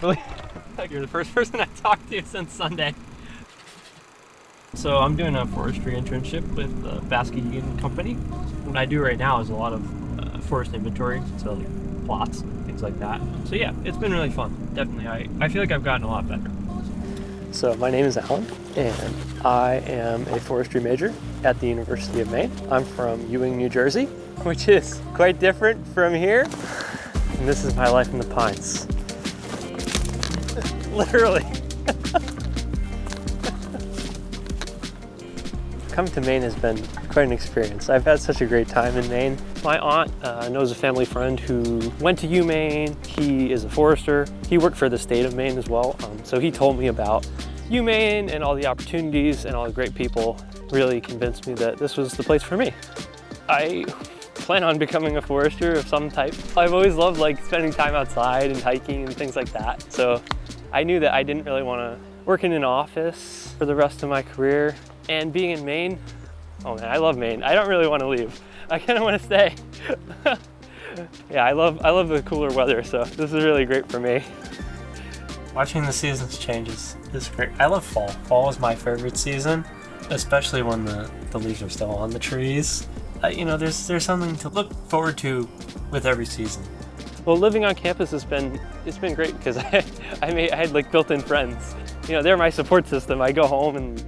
You're the first person I talked to since Sunday. So I'm doing a forestry internship with the Basque company. What I do right now is a lot of forest inventory, so like plots, things like that. So yeah, it's been really fun. Definitely, I feel like I've gotten a lot better. So my name is Alan, and I am a forestry major at the University of Maine. I'm from UMaine, New Jersey, which is quite different from here. And this is my life in the pines. Literally. Coming to Maine has been quite an experience. I've had such a great time in Maine. My aunt knows a family friend who went to UMaine. He is a forester. He worked for the state of Maine as well. So he told me about UMaine and all the opportunities and all the great people. Really convinced me that this was the place for me. I plan on becoming a forester of some type. I've always loved spending time outside and hiking and things like that. So I knew that I didn't really want to work in an office for the rest of my career. And being in Maine, oh man, I love Maine. I don't really want to leave. I kind of want to stay. Yeah, I love the cooler weather, so this is really great for me. Watching the seasons changes is great. I love fall. Fall is my favorite season, especially when the leaves are still on the trees. You know, there's something to look forward to with every season. Well, living on campus it's been great because I had built-in friends. You know, they're my support system. I go home and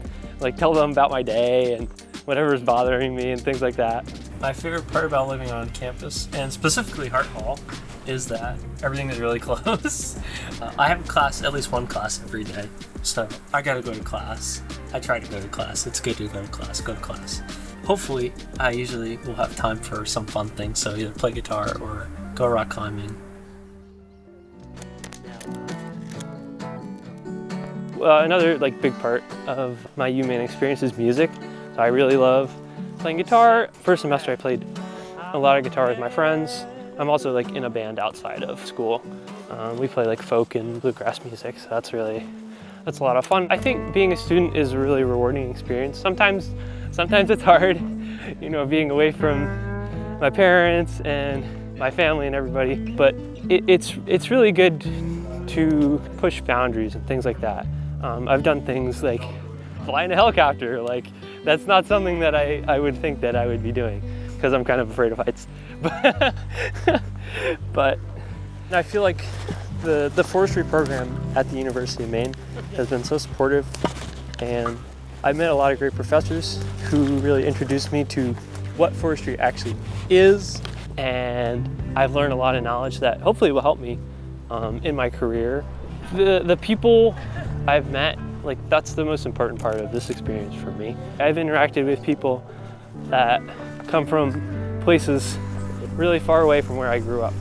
tell them about my day and whatever's bothering me and things like that. My favorite part about living on campus, and specifically Hart Hall, is that everything is really close. I have a class, at least one class every day, so I gotta go to class. I try to go to class. It's good to go to class. Hopefully, I usually will have time for some fun things, so either play guitar or go rock climbing. Another big part of my UMaine experience is music. So I really love playing guitar. First semester I played a lot of guitar with my friends. I'm also in a band outside of school. We play folk and bluegrass music, so that's a lot of fun. I think being a student is a really rewarding experience. Sometimes it's hard, you know, being away from my parents and my family and everybody, but it's really good to push boundaries and things like that. I've done things like flying a helicopter. That's not something that I would think that I would be doing because I'm kind of afraid of heights. But I feel like the forestry program at the University of Maine has been so supportive, and I've met a lot of great professors who really introduced me to what forestry actually is, and I've learned a lot of knowledge that hopefully will help me in my career. The people I've met, that's the most important part of this experience for me. I've interacted with people that come from places really far away from where I grew up,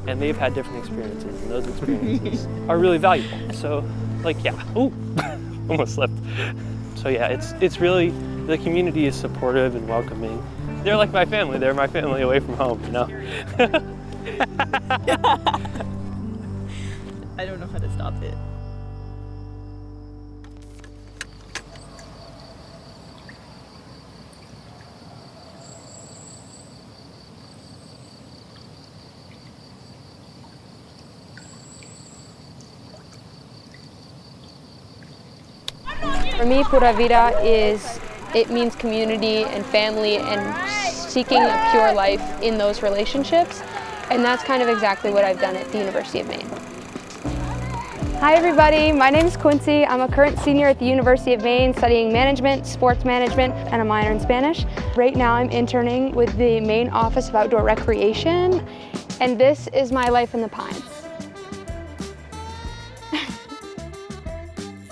and they've had different experiences, and those experiences are really valuable. So, yeah, ooh, almost slipped. So yeah, it's really, the community is supportive and welcoming. They're like my family. They're my family away from home, you know? I don't know how to stop it. For me, Pura Vida it means community and family and seeking a pure life in those relationships. And that's kind of exactly what I've done at the University of Maine. Hi everybody, my name is Quincy. I'm a current senior at the University of Maine studying management, sports management, and a minor in Spanish. Right now I'm interning with the Maine Office of Outdoor Recreation, and this is my life in the pines.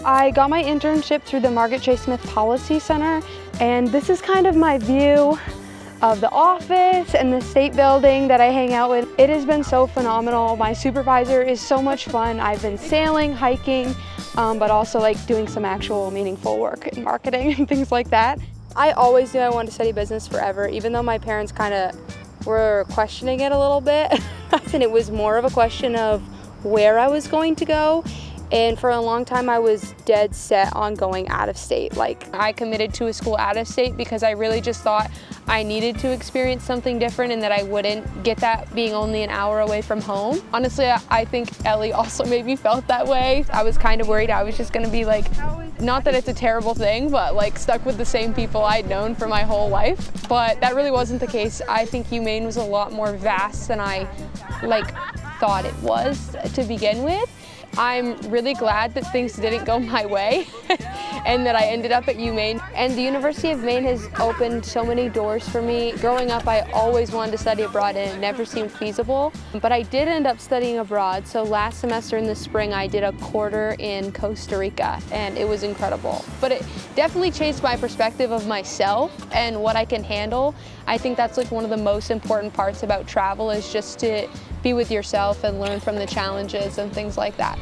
I got my internship through the Margaret J. Smith Policy Center, and this is kind of my view of the office and the state building that I hang out with. It has been so phenomenal. My supervisor is so much fun. I've been sailing, hiking, but also doing some actual meaningful work in marketing and things like that. I always knew I wanted to study business forever, even though my parents kind of were questioning it a little bit. And it was more of a question of where I was going to go. And for a long time, I was dead set on going out of state. Like, I committed to a school out of state because I really just thought I needed to experience something different and that I wouldn't get that being only an hour away from home. Honestly, I think Ellie also maybe felt that way. I was kind of worried I was just gonna be like, not that it's a terrible thing, but like stuck with the same people I'd known for my whole life. But that really wasn't the case. I think UMaine was a lot more vast than I thought it was to begin with. I'm really glad that things didn't go my way and that I ended up at UMaine. And the University of Maine has opened so many doors for me. Growing up, I always wanted to study abroad and it never seemed feasible. But I did end up studying abroad. So last semester in the spring, I did a quarter in Costa Rica and it was incredible. But it definitely changed my perspective of myself and what I can handle. I think that's like one of the most important parts about travel is just to be with yourself and learn from the challenges and things like that.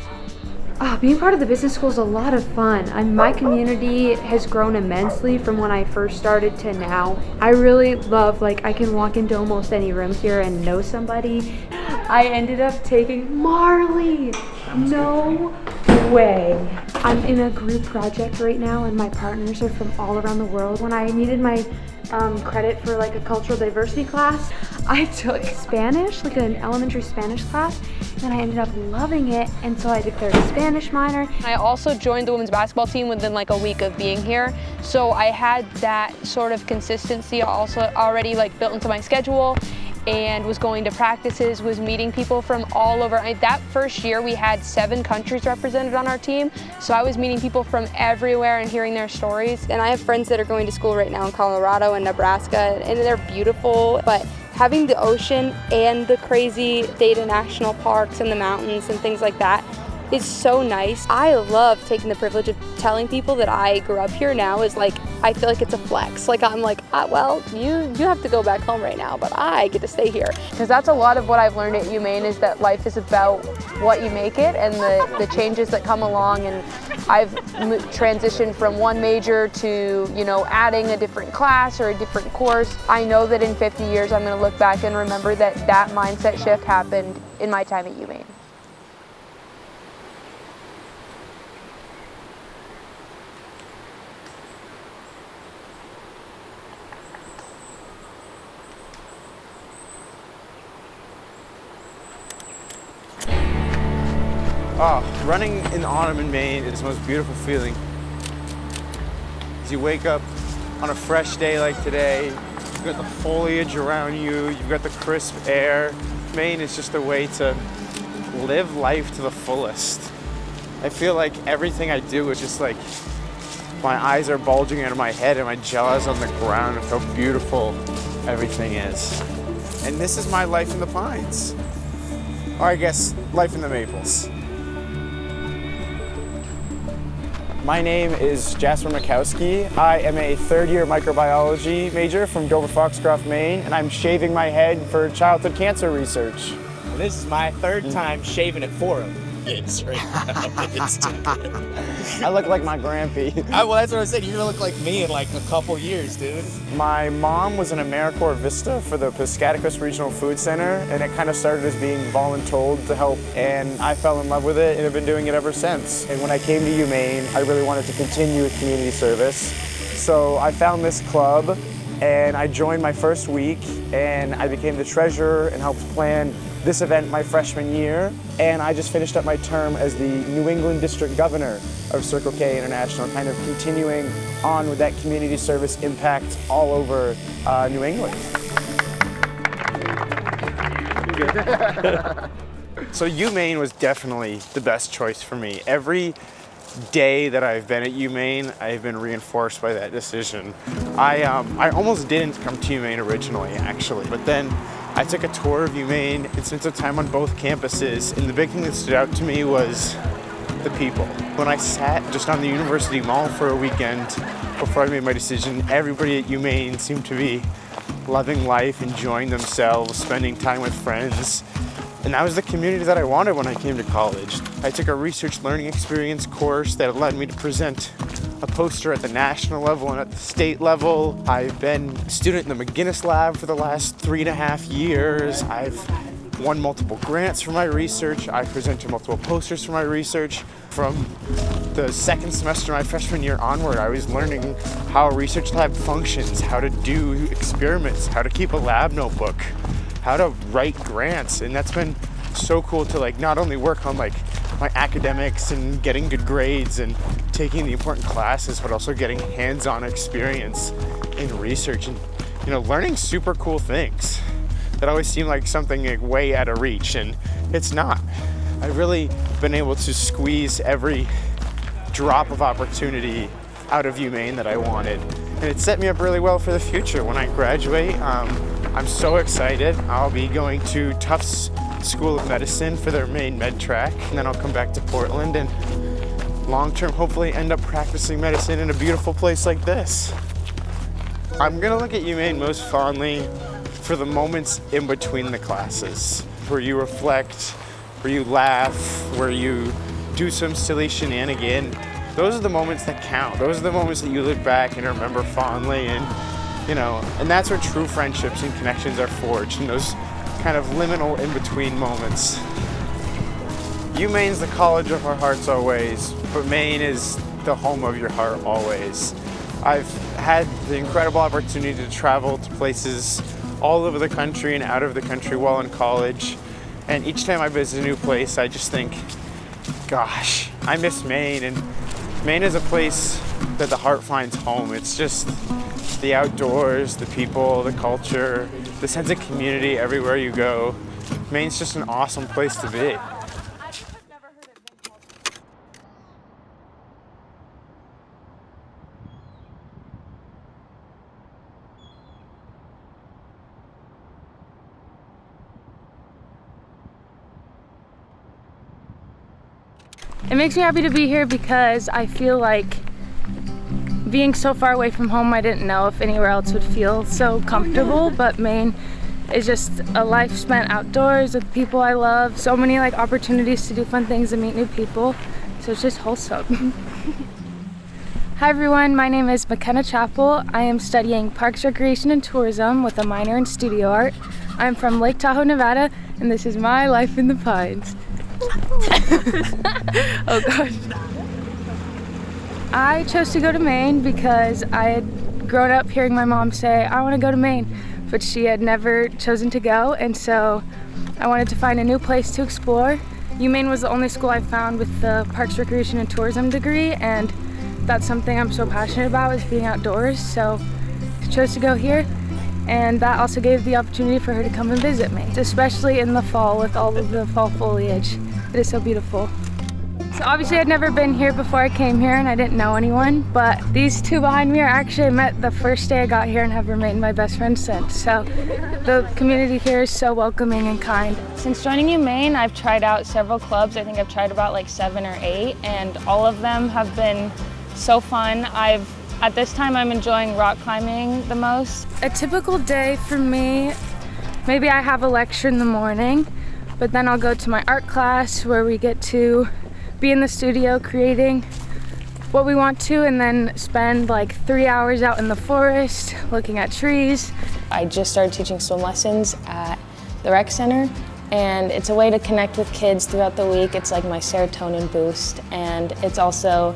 Being part of the business school is a lot of fun. My community has grown immensely from when I first started to now. I really love, I can walk into almost any room here and know somebody. I ended up taking Marley. No way. I'm in a group project right now and my partners are from all around the world. When I needed my credit for a cultural diversity class, I took Spanish, an elementary Spanish class, and I ended up loving it, and so I declared a Spanish minor. I also joined the women's basketball team within a week of being here, so I had that sort of consistency also already built into my schedule, and was going to practices, was meeting people from all over. That first year we had 7 countries represented on our team, so I was meeting people from everywhere and hearing their stories. And I have friends that are going to school right now in Colorado and Nebraska, and they're beautiful, but having the ocean and the crazy data national parks and the mountains and things like that is so nice. I love taking the privilege of telling people that I grew up here now is I feel like it's a flex. I'm well, you have to go back home right now, but I get to stay here. Because that's a lot of what I've learned at UMaine is that life is about what you make it and the changes that come along. And I've transitioned from one major to, adding a different class or a different course. I know that in 50 years I'm gonna look back and remember that that mindset shift happened in my time at UMaine. Running in the autumn in Maine is the most beautiful feeling. As you wake up on a fresh day like today, you've got the foliage around you, you've got the crisp air. Maine is just a way to live life to the fullest. I feel like everything I do is just my eyes are bulging out of my head and my jaw's on the ground with how beautiful everything is. And this is my life in the pines. Or I guess, life in the maples. My name is Jasper Mikowski. I am a third-year microbiology major from Dover-Foxcroft, Maine, and I'm shaving my head for childhood cancer research. Well, this is my 3rd time shaving it for him. Yes, right now. I look like my grampy. Well, that's what I said. You're gonna look like me in a couple years, dude. My mom was an AmeriCorps Vista for the Piscataqua Regional Food Center, and it kind of started as being voluntold to help, and I fell in love with it and have been doing it ever since. And when I came to UMaine, I really wanted to continue with community service. So I found this club, and I joined my first week, and I became the treasurer and helped plan this event my freshman year, and I just finished up my term as the New England District Governor of Circle K International, kind of continuing on with that community service impact all over New England. So UMaine was definitely the best choice for me. Every day that I've been at UMaine, I've been reinforced by that decision. I almost didn't come to UMaine originally, actually, but then I took a tour of UMaine and spent some time on both campuses, and the big thing that stood out to me was the people. When I sat just on the University Mall for a weekend before I made my decision, everybody at UMaine seemed to be loving life, enjoying themselves, spending time with friends. And that was the community that I wanted when I came to college. I took a research learning experience course that allowed me to present a poster at the national level and at the state level. I've been a student in the McGinnis lab for the last 3.5 years. I've won multiple grants for my research. I presented multiple posters for my research. From the second semester of my freshman year onward, I was learning how a research lab functions, how to do experiments, how to keep a lab notebook, how to write grants. And that's been so cool to like not only work on like my academics and getting good grades and taking the important classes, but also getting hands-on experience in research and, you know, learning super cool things that always seem like something like way out of reach, and it's not. I've really been able to squeeze every drop of opportunity out of UMaine that I wanted, and it set me up really well for the future. When I graduate, I'm so excited. I'll be going to Tufts School of Medicine for their Maine med track, and then I'll come back to Portland and long-term hopefully end up practicing medicine in a beautiful place like this. I'm gonna look at UMaine most fondly for the moments in between the classes, where you reflect, where you laugh, where you do some silly shenanigan. Those are the moments that count. Those are the moments that you look back and remember fondly, and you know, and that's where true friendships and connections are forged, in those kind of liminal in-between moments. UMaine's the college of our hearts always, but Maine is the home of your heart always. I've had the incredible opportunity to travel to places all over the country and out of the country while in college. And each time I visit a new place, I just think, gosh, I miss Maine. And Maine is a place that the heart finds home. It's just the outdoors, the people, the culture, the sense of community everywhere you go. Maine's just an awesome place to be. It makes me happy to be here because I feel like being so far away from home, I didn't know if anywhere else would feel so comfortable, but Maine is just a life spent outdoors with people I love. So many like opportunities to do fun things and meet new people. So it's just wholesome. Hi everyone, my name is McKenna Chappell. I am studying Parks, Recreation, and Tourism with a minor in studio art. I'm from Lake Tahoe, Nevada, and this is my life in the pines. Oh gosh. I chose to go to Maine because I had grown up hearing my mom say, I want to go to Maine, but she had never chosen to go, and so I wanted to find a new place to explore. UMaine was the only school I found with the Parks, Recreation, and Tourism degree, and that's something I'm so passionate about, is being outdoors, so I chose to go here. And that also gave the opportunity for her to come and visit me, especially in the fall with all of the fall foliage. It is so beautiful. So obviously I'd never been here before I came here, and I didn't know anyone, but these two behind me are actually I met the first day I got here and have remained my best friends since. So the community here is so welcoming and kind. Since joining UMaine, I've tried out several clubs. I think I've tried about like 7 or 8, and all of them have been so fun. At this time, I'm enjoying rock climbing the most. A typical day for me, maybe I have a lecture in the morning, but then I'll go to my art class where we get to be in the studio creating what we want to, and then spend like 3 hours out in the forest looking at trees. I just started teaching swim lessons at the rec center, and it's a way to connect with kids throughout the week. It's like my serotonin boost, and it's also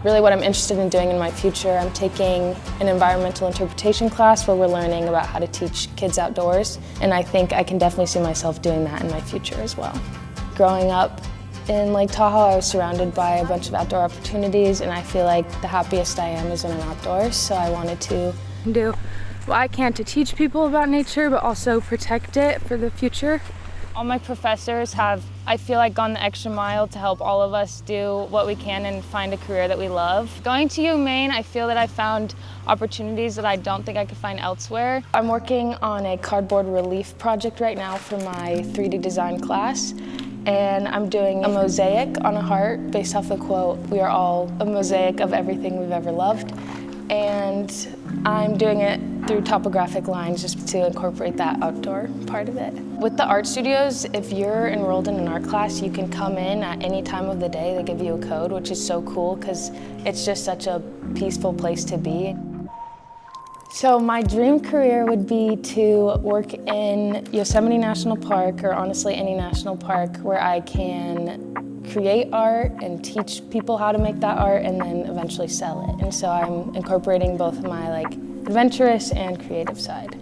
really what I'm interested in doing in my future. I'm taking an environmental interpretation class where we're learning about how to teach kids outdoors, and I think I can definitely see myself doing that in my future as well. Growing up in Lake Tahoe, I was surrounded by a bunch of outdoor opportunities, and I feel like the happiest I am is when I'm outdoors, so I wanted to do what I can to teach people about nature, but also protect it for the future. All my professors have, I feel like, gone the extra mile to help all of us do what we can and find a career that we love. Going to UMaine, I feel that I found opportunities that I don't think I could find elsewhere. I'm working on a cardboard relief project right now for my 3D design class, and I'm doing a mosaic on a heart based off the quote, "We are all a mosaic of everything we've ever loved." And I'm doing it through topographic lines just to incorporate that outdoor part of it. With the art studios, if you're enrolled in an art class, you can come in at any time of the day. They give you a code, which is so cool because it's just such a peaceful place to be. So my dream career would be to work in Yosemite National Park, or honestly any national park, where I can create art and teach people how to make that art and then eventually sell it. And so I'm incorporating both my adventurous and creative side.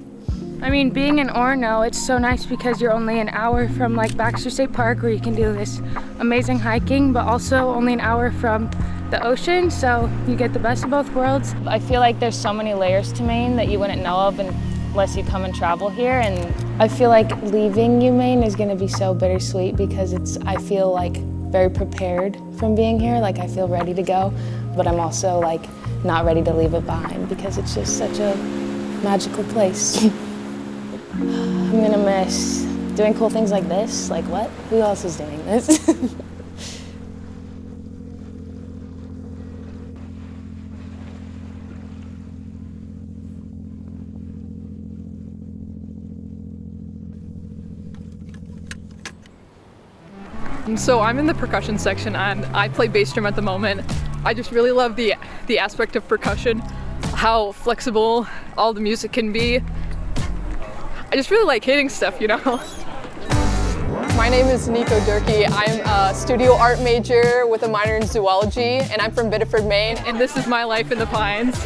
I mean, being in Orono, it's so nice because you're only an hour from Baxter State Park, where you can do this amazing hiking, but also only an hour from the ocean, so you get the best of both worlds. I feel like there's so many layers to Maine that you wouldn't know of unless you come and travel here, and I feel like leaving UMaine is going to be so bittersweet because I feel very prepared from being here. I feel ready to go, but I'm also not ready to leave it behind because it's just such a magical place. I'm gonna miss doing cool things like this. What? Who else is doing this? So I'm in the percussion section and I play bass drum at the moment. I just really love the aspect of percussion, how flexible all the music can be. I just really like hitting stuff, you know? My name is Nico Durkee. I'm a studio art major with a minor in zoology, and I'm from Biddeford, Maine. And this is my life in the pines.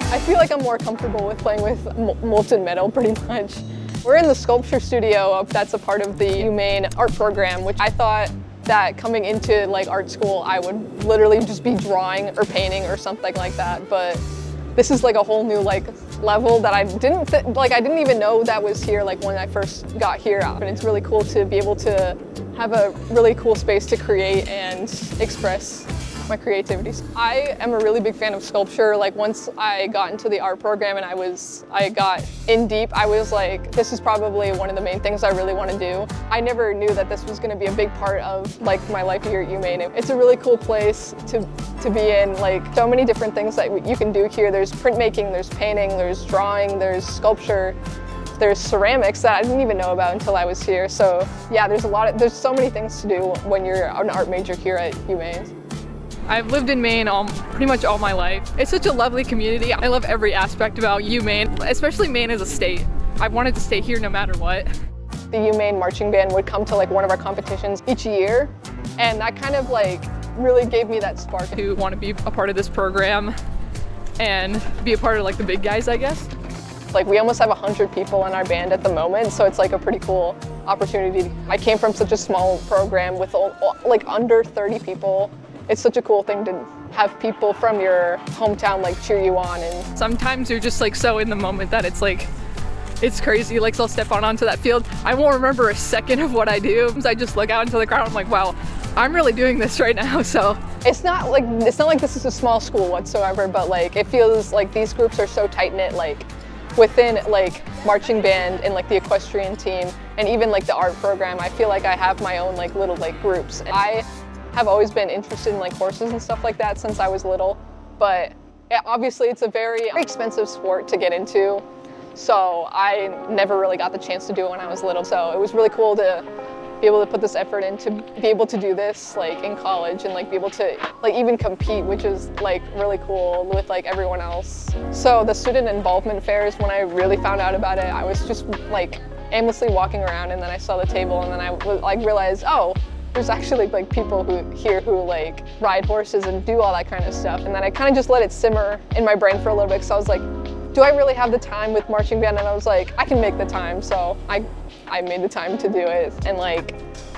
I feel like I'm more comfortable with playing with molten metal, pretty much. We're in the sculpture studio that's a part of the UMaine art program, which I thought that coming into art school I would literally just be drawing or painting or something like that, but this is a whole new level that I didn't even know that was here when I first got here, and it's really cool to be able to have a really cool space to create and express my creativity. I am a really big fan of sculpture. Once I got into the art program and I got in deep, I was this is probably one of the main things I really want to do. I never knew that this was going to be a big part of my life here at UMaine. It's a really cool place to be in, so many different things that you can do here. There's printmaking, there's painting, there's drawing, there's sculpture, there's ceramics that I didn't even know about until I was here. So yeah, there's so many things to do when you're an art major here at UMaine. I've lived in Maine pretty much all my life. It's such a lovely community. I love every aspect about UMaine, especially Maine as a state. I wanted to stay here no matter what. The UMaine marching band would come to one of our competitions each year, and that kind of really gave me that spark to want to be a part of this program and be a part of the big guys, I guess. We almost have 100 people in our band at the moment, so it's a pretty cool opportunity. I came from such a small program with under 30 people. It's such a cool thing to have people from your hometown cheer you on. And sometimes you're just so in the moment that it's crazy. I'll step onto that field, I won't remember a second of what I do. I just look out into the crowd, I'm like, wow, I'm really doing this right now. So it's not like this is a small school whatsoever, but it feels like these groups are so tight knit, within marching band and the equestrian team and even the art program. I feel I have my own little groups. And I have always been interested in horses and stuff like that since I was little, but obviously it's a very expensive sport to get into, so I never really got the chance to do it when I was little. So it was really cool to be able to put this effort in to be able to do this in college and be able to even compete, which is really cool with everyone else. So the student involvement fairs, when I really found out about it, I was just aimlessly walking around, and then I saw the table, and then I realized, oh, there's actually people who ride horses and do all that kind of stuff. And then I kind of just let it simmer in my brain for a little bit, because I was like, do I really have the time with marching band? And I was like, I can make the time. So I made the time to do it. And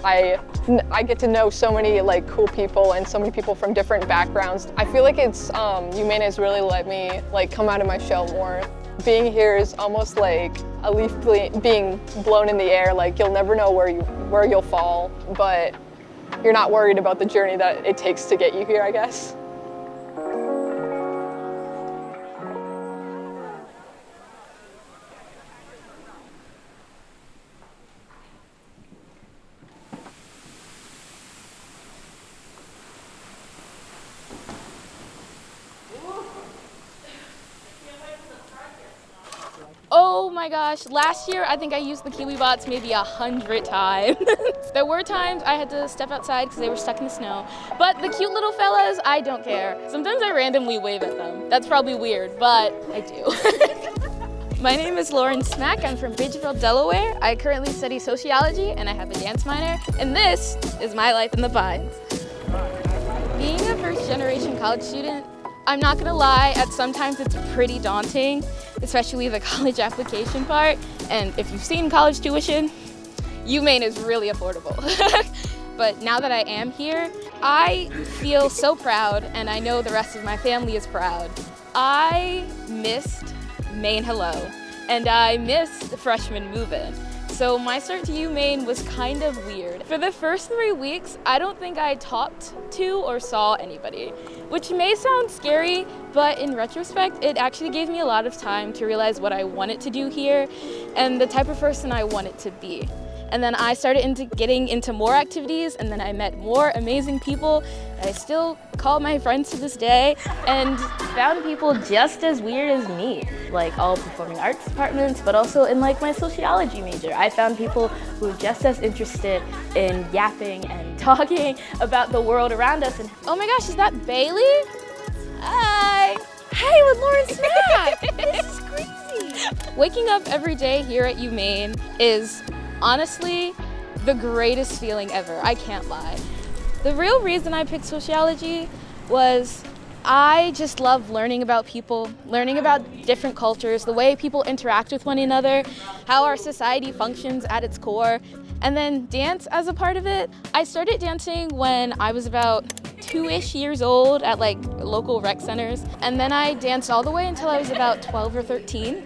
I get to know so many cool people and so many people from different backgrounds. I feel it's UMaine has really let me come out of my shell more. Being here is almost like a leaf being blown in the air. You'll never know where you'll fall, but you're not worried about the journey that it takes to get you here, I guess. Oh my gosh, last year I think I used the Kiwi bots maybe 100 times. There were times I had to step outside because they were stuck in the snow. But the cute little fellas, I don't care. Sometimes I randomly wave at them. That's probably weird, but I do. My name is Lauren Smack. I'm from Bridgeville, Delaware. I currently study sociology and I have a dance minor. And this is my life in the Pines. Being a first-generation college student, I'm not gonna lie, at sometimes it's pretty daunting, especially the college application part. And if you've seen college tuition, UMaine is really affordable. But now that I am here, I feel so proud, and I know the rest of my family is proud. I missed Maine Hello, and I missed the freshman move-in. So my start to UMaine was kind of weird. For the first 3 weeks, I don't think I talked to or saw anybody, which may sound scary, but in retrospect, it actually gave me a lot of time to realize what I wanted to do here and the type of person I wanted to be. And then I started getting into more activities, and then I met more amazing people that I still call my friends to this day, and found people just as weird as me, like all performing arts departments, but also in like my sociology major. I found people who were just as interested in yapping and talking about the world around us. And oh my gosh, is that Bailey? Hi. Hey, with Lauren Smack. This is crazy. Waking up every day here at UMaine is honestly the greatest feeling ever. I can't lie. The real reason I picked sociology was I just love learning about people, learning about different cultures, the way people interact with one another, how our society functions at its core, and then dance as a part of it. I started dancing when I was about 2-ish years old at like local rec centers, and then I danced all the way until I was about 12 or 13.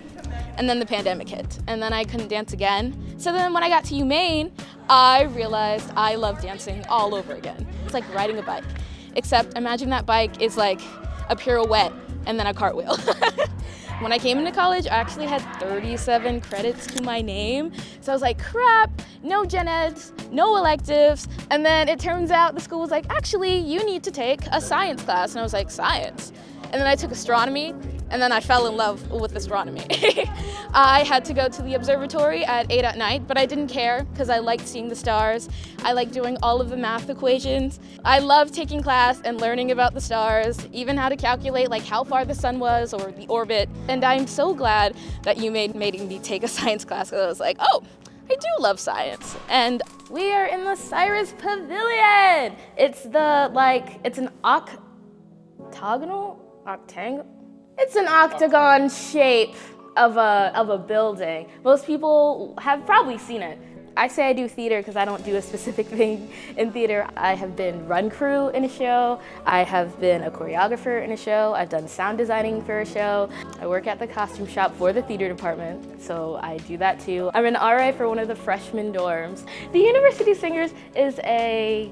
And then the pandemic hit, and then I couldn't dance again. So then when I got to UMaine, I realized I love dancing all over again. It's like riding a bike, except imagine that bike is like a pirouette and then a cartwheel. When I came into college, I actually had 37 credits to my name. So I was like, crap, no gen eds, no electives. And then it turns out the school was like, actually, you need to take a science class. And I was like, science? And then I took astronomy, and then I fell in love with astronomy. I had to go to the observatory at 8 at night, but I didn't care because I liked seeing the stars. I liked doing all of the math equations. I loved taking class and learning about the stars, even how to calculate like how far the sun was or the orbit. And I'm so glad that you made me take a science class, because I was like, oh, I do love science. And we are in the Cyrus Pavilion. It's it's an It's an octagon shape of a building. Most people have probably seen it. I say I do theater because I don't do a specific thing in theater. I have been run crew in a show. I have been a choreographer in a show. I've done sound designing for a show. I work at the costume shop for the theater department, so I do that too. I'm an RA for one of the freshman dorms. The University Singers is a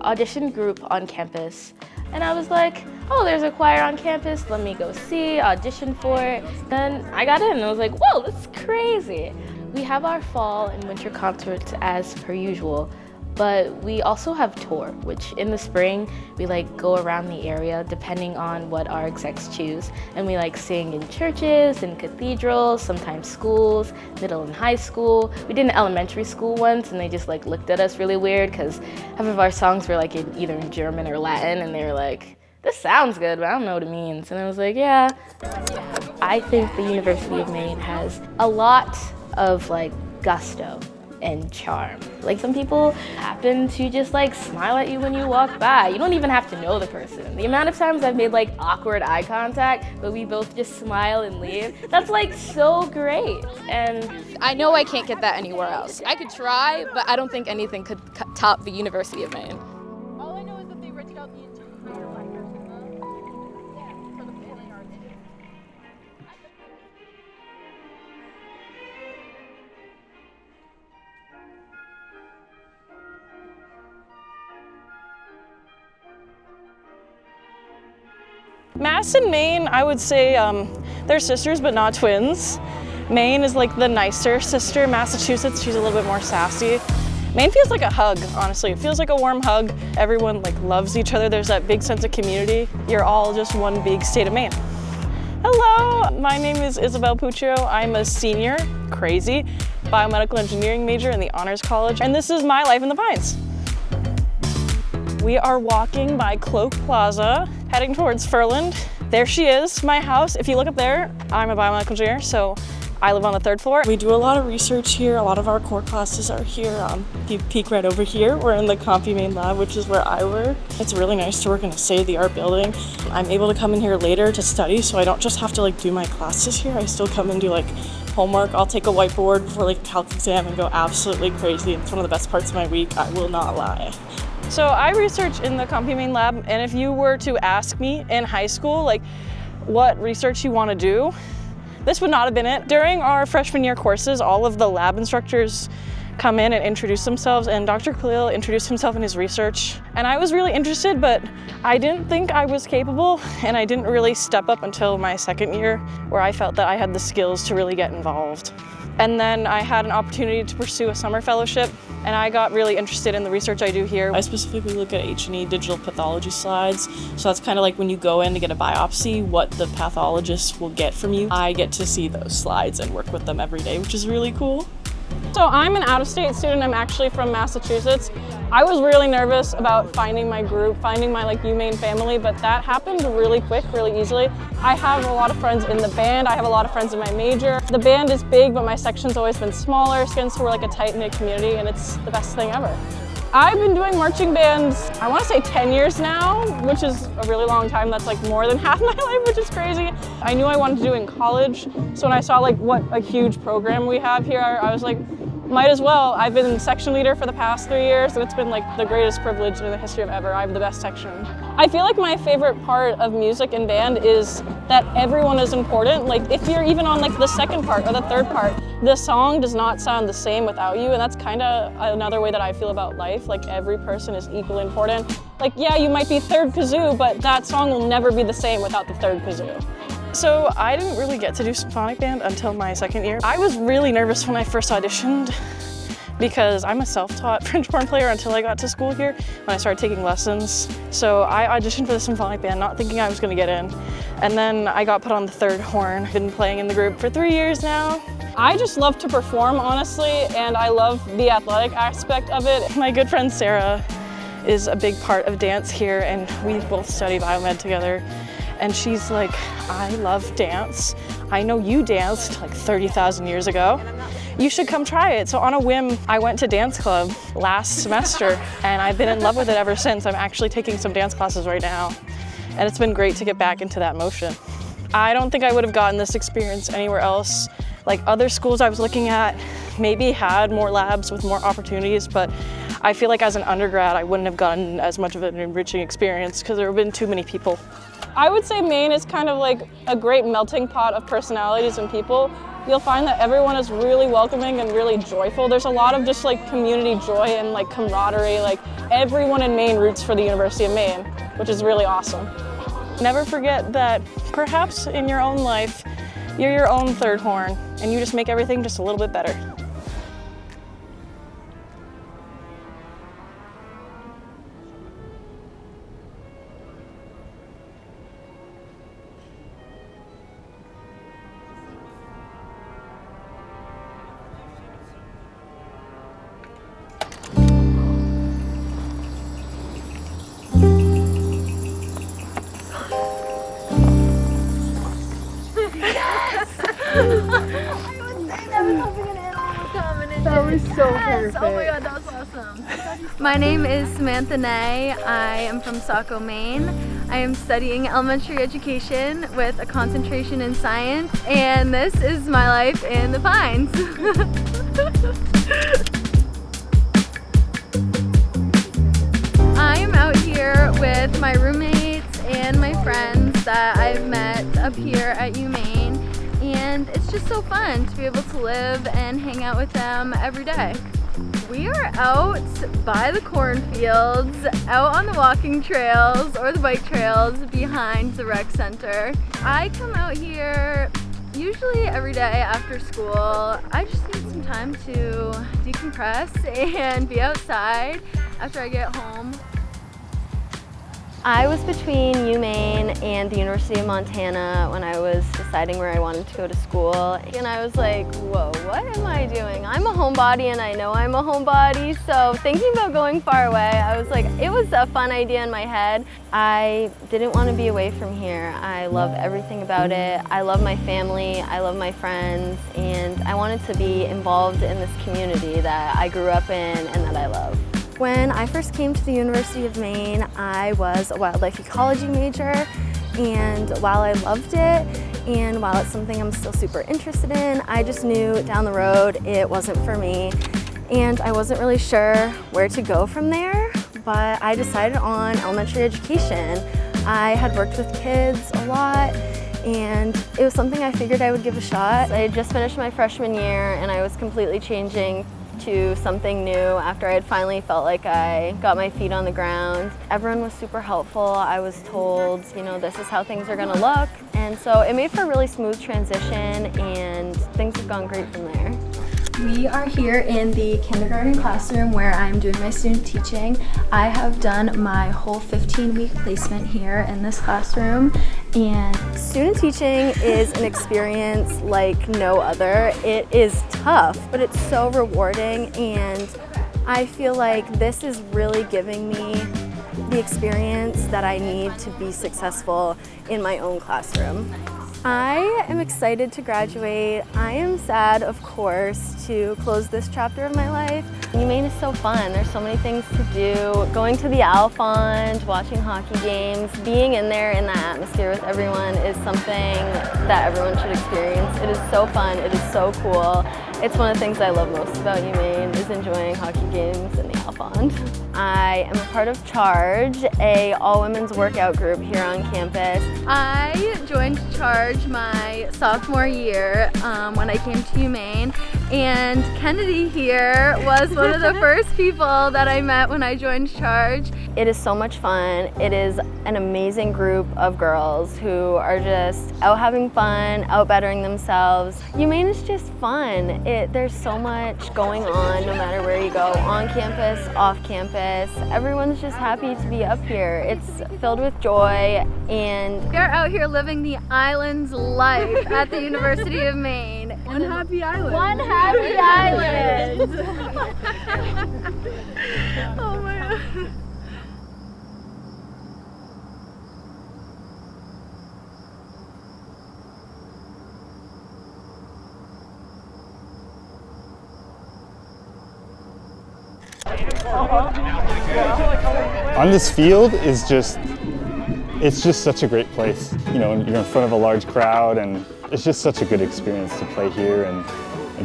audition group on campus. And I was like, oh, there's a choir on campus, let me go see, audition for it. Then I got in and I was like, whoa, this is crazy. We have our fall and winter concerts as per usual, but we also have tour, which in the spring, we go around the area depending on what our execs choose. And we sing in churches and cathedrals, sometimes schools, middle and high school. We did an elementary school once and they just looked at us really weird because half of our songs were either in German or Latin, and they were like, this sounds good, but I don't know what it means. And I was like, yeah. I think the University of Maine has a lot of gusto and charm. Some people happen to just smile at you when you walk by. You don't even have to know the person. The amount of times I've made awkward eye contact, but we both just smile and leave, that's so great. And I know I can't get that anywhere else. I could try, but I don't think anything could top the University of Maine. All I know is that they rented out the entire for the failing arts. Mass and Maine, I would say they're sisters but not twins. Maine is the nicer sister. Massachusetts, she's a little bit more sassy. Maine feels like a hug, honestly. It feels like a warm hug. Everyone loves each other. There's that big sense of community. You're all just one big state of Maine. Hello, my name is Isabel Puccio. I'm a senior, crazy, biomedical engineering major in the Honors College, and this is my life in the Pines. We are walking by Cloak Plaza, heading towards Furland. There she is, my house. If you look up there, I'm a biomedical engineer, so I live on the 3rd floor. We do a lot of research here. A lot of our core classes are here. If you peek right over here, we're in the UMaine lab, which is where I work. It's really nice to work in a state-of-the-art building. I'm able to come in here later to study, so I don't just have to do my classes here. I still come and do homework. I'll take a whiteboard for a calc exam and go absolutely crazy. It's one of the best parts of my week, I will not lie. So I research in the UMaine lab, and if you were to ask me in high school, what research you want to do, this would not have been it. During our freshman year courses, all of the lab instructors come in and introduce themselves, and Dr. Khalil introduced himself in his research. And I was really interested, but I didn't think I was capable, and I didn't really step up until my 2nd year, where I felt that I had the skills to really get involved. And then I had an opportunity to pursue a summer fellowship, and I got really interested in the research I do here. I specifically look at H&E digital pathology slides. So that's kind of like when you go in to get a biopsy, what the pathologist will get from you. I get to see those slides and work with them every day, which is really cool. So I'm an out-of-state student. I'm actually from Massachusetts. I was really nervous about finding my group, finding my UMaine family, but that happened really quick, really easily. I have a lot of friends in the band. I have a lot of friends in my major. The band is big, but my section's always been smaller, since we're a tight-knit community, and it's the best thing ever. I've been doing marching bands, I want to say 10 years now, which is a really long time. That's more than half my life, which is crazy. I knew I wanted to do it in college, so when I saw what a huge program we have here, I was like, might as well. I've been section leader for the past 3 years, and it's been the greatest privilege in the history of ever. I have the best section. I feel my favorite part of music and band is that everyone is important. If you're even on the second part or the third part, the song does not sound the same without you, and that's kind of another way that I feel about life. Every person is equally important. Yeah, you might be third kazoo, but that song will never be the same without the third kazoo. So I didn't really get to do symphonic band until my 2nd year. I was really nervous when I first auditioned because I'm a self-taught French horn player until I got to school here when I started taking lessons. So I auditioned for the symphonic band not thinking I was going to get in. And then I got put on the 3rd horn. I've been playing in the group for 3 years now. I just love to perform, honestly, and I love the athletic aspect of it. My good friend Sarah is a big part of dance here, and we both study biomed together. And she's like, I love dance. I know you danced 30,000 years ago. You should come try it. So on a whim, I went to dance club last semester, and I've been in love with it ever since. I'm actually taking some dance classes right now, and it's been great to get back into that motion. I don't think I would have gotten this experience anywhere else. Other schools I was looking at maybe had more labs with more opportunities, but I feel as an undergrad, I wouldn't have gotten as much of an enriching experience because there have been too many people. I would say Maine is kind of a great melting pot of personalities and people. You'll find that everyone is really welcoming and really joyful. There's a lot of just community joy and camaraderie. Everyone in Maine roots for the University of Maine, which is really awesome. Never forget that perhaps in your own life, you're your own 3rd horn, and you just make everything just a little bit better. That was so perfect. Oh my god, that was awesome. My name is Samantha Nay. I am from Saco, Maine. I am studying elementary education with a concentration in science, and this is my life in the Pines. I am out here with my roommates and my friends that I've met up here at UMaine, and it's just so fun to be able to live and hang out with them every day. We are out by the cornfields, out on the walking trails or the bike trails behind the rec center. I come out here usually every day after school. I just need some time to decompress and be outside after I get home. I was between UMaine and the University of Montana when I was deciding where I wanted to go to school. And I was like, whoa, what am I doing? I'm a homebody and I know I'm a homebody. So thinking about going far away, I was like, it was a fun idea in my head. I didn't want to be away from here. I love everything about it. I love my family, I love my friends, and I wanted to be involved in this community that I grew up in and that I love. When I first came to the University of Maine, I was a wildlife ecology major, and while I loved it, and while it's something I'm still super interested in, I just knew down the road it wasn't for me, and I wasn't really sure where to go from there, but I decided on elementary education. I had worked with kids a lot, and it was something I figured I would give a shot. I had just finished my freshman year, and I was completely changing to something new after I had finally felt like I got my feet on the ground. Everyone was super helpful. I was told, you know, this is how things are gonna look. And so it made for a really smooth transition, and things have gone great from there. We are here in the kindergarten classroom where I'm doing my student teaching. I have done my whole 15-week placement here in this classroom, and student teaching is an experience like no other. It is tough, but it's so rewarding, and I feel like this is really giving me the experience that I need to be successful in my own classroom. I am excited to graduate. I am sad, of course, to close this chapter of my life. UMaine is so fun. There's so many things to do. Going to the Owl Fund, watching hockey games, being in there in that atmosphere with everyone is something that everyone should experience. It is so fun. It is so cool. It's one of the things I love most about UMaine is enjoying hockey games in the Owl Fund. I am a part of Charge, a all-women's workout group here on campus. I joined Charge my sophomore year when I came to UMaine, and Kennedy here was one of the first people that I met when I joined Charge. It is so much fun. It is an amazing group of girls who are just out having fun, out bettering themselves. UMaine is just fun. There's so much going on no matter where you go, on campus, off campus. Everyone's just happy to be up here. It's filled with joy, and we are out here living the island's life at the University of Maine. One happy island. One happy island. Oh my God. On this field is it's just such a great place. You know, you're in front of a large crowd, and it's just such a good experience to play here and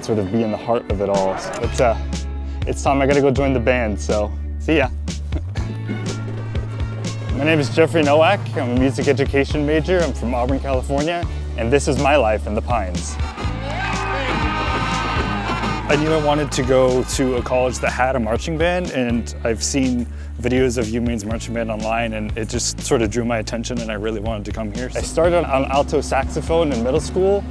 sort of be in the heart of it all. So it's time I gotta go join the band, so see ya. My name is Jeffrey Nowak. I'm a music education major. I'm from Auburn, California, and this is my life in the Pines. I knew I wanted to go to a college that had a marching band, and I've seen videos of UMaine's marching band online, and it just sort of drew my attention, and I really wanted to come here. I started on alto saxophone in middle school,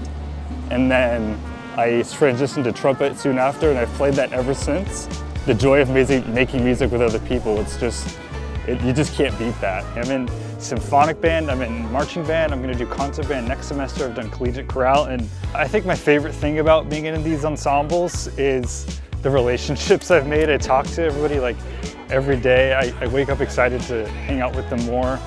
and then I transitioned to trumpet soon after, and I've played that ever since. The joy of making music with other people, you just can't beat that. I'm in symphonic band, I'm in marching band, I'm gonna do concert band next semester, I've done collegiate chorale, and I think my favorite thing about being in these ensembles is the relationships I've made. I talk to everybody like every day. I wake up excited to hang out with them more.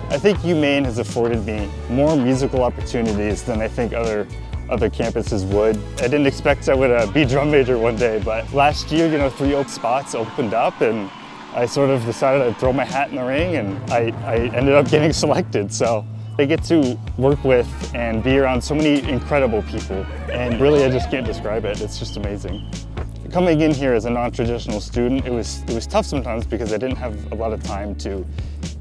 I think UMaine has afforded me more musical opportunities than I think other campuses would. I didn't expect I would be drum major one day, but last year, 3 open spots opened up, and I sort of decided I'd throw my hat in the ring, and I ended up getting selected. So I get to work with and be around so many incredible people, and really I just can't describe it. It's just amazing. Coming in here as a non-traditional student, it was tough sometimes because I didn't have a lot of time to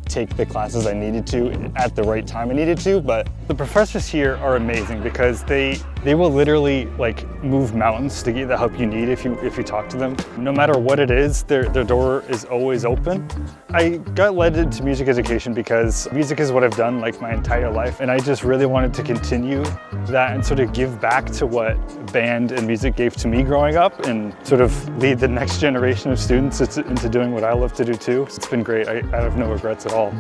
take the classes I needed to at the right time I needed to, but The professors here are amazing because they will literally like move mountains to get the help you need if you talk to them. No matter what it is, their door is always open. I got led into music education because music is what I've done like my entire life, and I just really wanted to continue that and sort of give back to what band and music gave to me growing up and sort of lead the next generation of students into doing what I love to do too. It's been great. I have no regrets at all.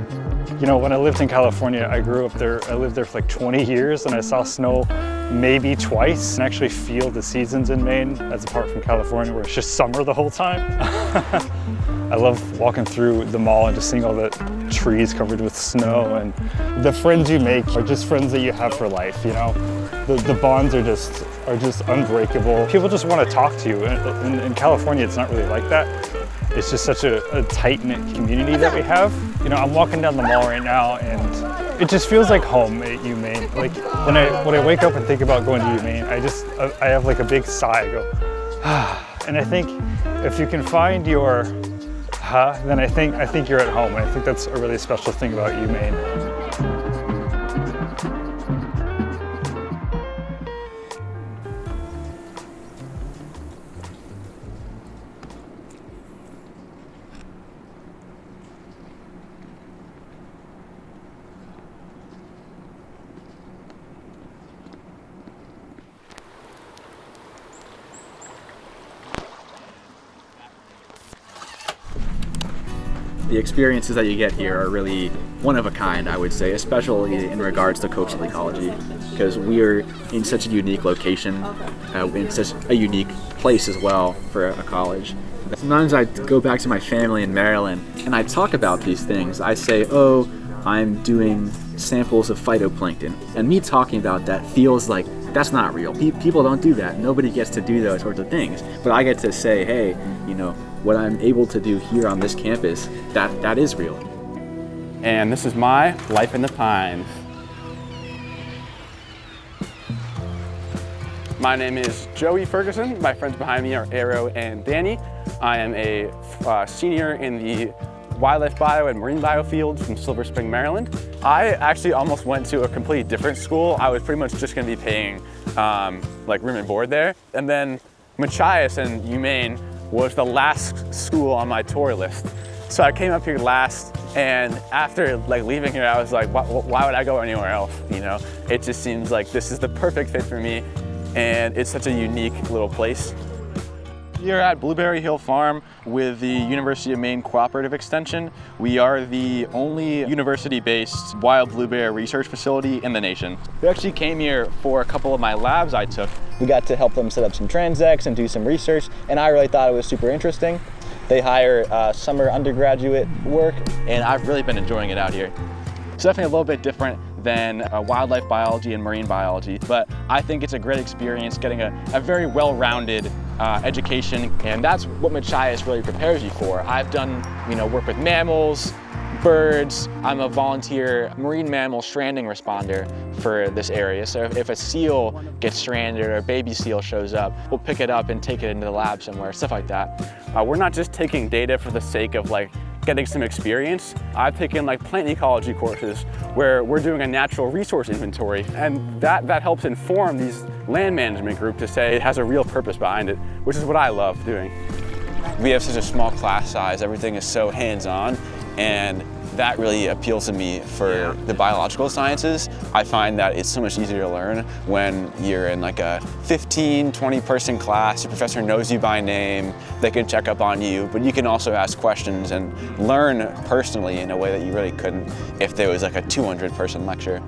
You know, when I lived in California, I grew up there. I lived there for like 20 years and I saw snow maybe twice and actually feel the seasons in Maine, as apart from California where it's just summer the whole time. I love walking through the mall and just seeing all the trees covered with snow, and the friends you make are just friends that you have for life, you know? The bonds are just unbreakable. People just want to talk to you. In California, it's not really like that. It's just such a tight-knit community that we have. You know, I'm walking down the mall right now and it just feels like home at UMaine. Like when I wake up and think about going to UMaine, I have like a big sigh. I go, ah. And I think if you can find your then I think you're at home. And I think that's a really special thing about UMaine. The experiences that you get here are really one of a kind, I would say, especially in regards to coastal ecology, because we are in such a unique location, in such a unique place as well for a college. Sometimes I go back to my family in Maryland and I talk about these things. I say, oh, I'm doing samples of phytoplankton, and me talking about that feels like that's not real. People don't do that. Nobody gets to do those sorts of things. But I get to say, hey, you know, what I'm able to do here on this campus, that is real. And this is my life in the pines. My name is Joey Ferguson. My friends behind me are Arrow and Danny. I am a senior in the wildlife bio and marine bio fields from Silver Spring, Maryland. I actually almost went to a completely different school. I was pretty much just gonna be paying like room and board there. And then Machias and UMaine was the last school on my tour list. So I came up here last, and after like leaving here, I was like, why would I go anywhere else? You know, it just seems like this is the perfect fit for me, and it's such a unique little place. Here at Blueberry Hill Farm with the University of Maine Cooperative Extension, we are the only university-based wild blueberry research facility in the nation. We actually came here for a couple of my labs I took. We got to help them set up some transects and do some research, and I really thought it was super interesting. They hire summer undergraduate work, and I've really been enjoying it out here. It's definitely a little bit different than wildlife biology and marine biology, but I think it's a great experience getting a very well-rounded education, and that's what Machias really prepares you for. I've done, you know, work with mammals, birds. I'm a volunteer marine mammal stranding responder for this area. So if a seal gets stranded or a baby seal shows up, we'll pick it up and take it into the lab somewhere, stuff like that. We're not just taking data for the sake of like getting some experience. I've taken like plant ecology courses where we're doing a natural resource inventory, and that helps inform these land management group to say it has a real purpose behind it, which is what I love doing. We have such a small class size, everything is so hands-on, and that really appeals to me for the biological sciences. I find that it's so much easier to learn when you're in like a 15, 20 person class, your professor knows you by name, they can check up on you, but you can also ask questions and learn personally in a way that you really couldn't if there was like a 200 person lecture.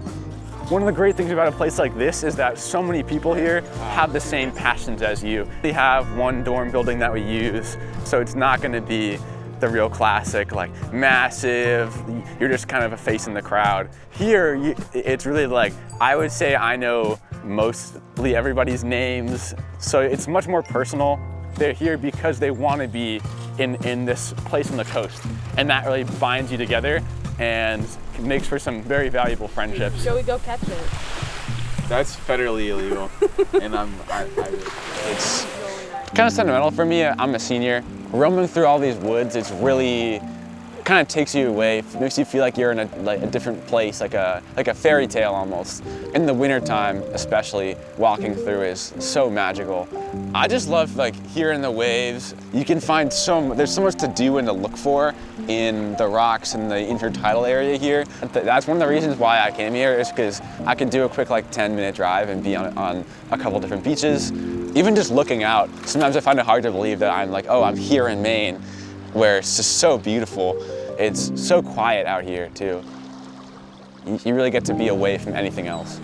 One of the great things about a place like this is that so many people here have the same passions as you. We have one dorm building that we use, so it's not going to be the real classic, like massive, you're just kind of a face in the crowd. Here, it's really like, I would say I know mostly everybody's names, so it's much more personal. They're here because they want to be in this place on the coast, and that really binds you together and makes for some very valuable friendships. Shall we go catch it? That's federally illegal, and it's kind of sentimental for me. I'm a senior. Roaming through all these woods, it's really kind of takes you away, makes you feel like you're in a different place, like a fairy tale almost. In the wintertime, especially, walking through is so magical. I just love hearing the waves. You can find there's so much to do and to look for in the rocks and the intertidal area here. That's one of the reasons why I came here, is because I could do a quick 10-minute drive and be on a couple different beaches. Even just looking out, sometimes I find it hard to believe that I'm here in Maine, where it's just so beautiful. It's so quiet out here too. You really get to be away from anything else.